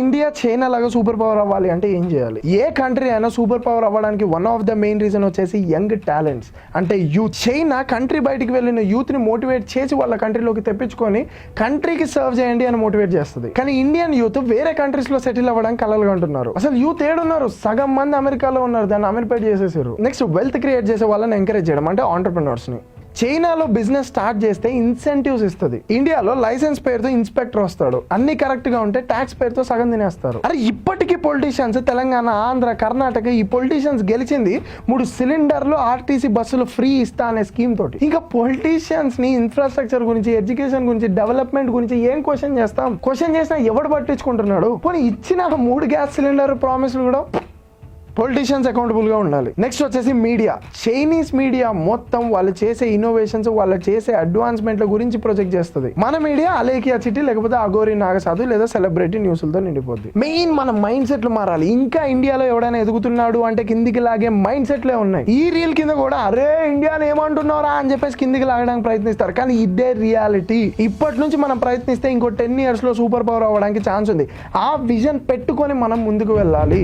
India China లాగా super power అవ్వాలి అంటే ఏం చేయాలి? ఏ కంట్రీ అయినా సూపర్ పవర్ అవ్వడానికి one of the main reason వచ్చేసి యంగ్ టాలెంట్స్, అంటే యూత్. చైనా కంట్రీ బయటికి వెళ్ళిన యూత్ ని మోటివేట్ చేసి వాళ్ళ కంట్రీలోకి తెప్పించుకొని కంట్రీకి సర్వ్ చేయండి అని మోటివేట్ చేస్తుంది. కానీ ఇండియన్ యూత్ వేరే కంట్రీస్ లో సెటిల్ అవ్వడానికి కలలుగా ఉంటున్నారు. అసలు యూత్ ఏడున్నారు? సగం మంది అమెరికాలో ఉన్నారు, దాన్ని అమెరిపేట్ చేసేసారు. నెక్స్ట్ వెల్త్ క్రియేట్ చేసే వాళ్ళని ఎంకరేజ్ చేయడం, అంటే ఆంటర్ప్రినర్స్ ని. చైనాలో బిజినెస్ స్టార్ట్ చేస్తే ఇన్సెంటివ్స్ ఇస్తుంది. ఇండియాలో లైసెన్స్ పేరుతో ఇన్స్పెక్టర్ వస్తాడు, అన్ని కరెక్ట్ గా ఉంటే ట్యాక్స్ పేరుతో సగం తినేస్తారు. అరే ఇప్పటికీ పొలిటీషియన్స్ తెలంగాణ, ఆంధ్ర, కర్ణాటక ఈ పొలిటీషియన్స్ గెలిచింది 3 సిలిండర్లు ఆర్టీసీ బస్సులు ఫ్రీ ఇస్తా అనే స్కీమ్ తోటి. ఇంకా పొలిటీషియన్స్ ని ఇన్ఫ్రాస్ట్రక్చర్ గురించి, ఎడ్యుకేషన్ గురించి, డెవలప్మెంట్ గురించి ఏం క్వశ్చన్ చేస్తాం? క్వశ్చన్ చేసినా ఎవడు పట్టించుకుంటున్నాడు? పోనీ ఇచ్చిన 3 గ్యాస్ సిలిండర్ ప్రామిస్లు కూడా పొలిటీషియన్స్ అకౌంటబుల్ గా ఉండాలి. నెక్స్ట్ వచ్చేసి మీడియా. చైనీస్ మీడియా మొత్తం వాళ్ళు చేసే ఇన్నోవేషన్స్, వాళ్ళు చేసే అడ్వాన్స్మెంట్ల గురించి ప్రొజెక్ట్ చేస్తుంది. మన మీడియా అలేకియా చిట్టి, లేకపోతే అఘోరి నాగసాధు లేదా సెలబ్రిటీ న్యూస్లతో నిండిపోద్ది. మెయిన్ మన మైండ్ సెట్లు మారాలి. ఇంకా ఇండియాలో ఎవడైనా ఎదుగుతున్నాడు అంటే కిందికి లాగే మైండ్ సెట్లే ఉన్నాయి. ఈ రీల్ కింద కూడా అరే ఇండియాని ఏమంటున్నారా అని చెప్పేసి కిందికి లాగడానికి ప్రయత్నిస్తారు, కానీ ఇదే రియాలిటీ. ఇప్పటి నుంచి మనం ప్రయత్నిస్తే ఇంకో 10 years లో సూపర్ పవర్ అవ్వడానికి ఛాన్స్ ఉంది. ఆ విజన్ పెట్టుకొని మనం ముందుకు వెళ్ళాలి.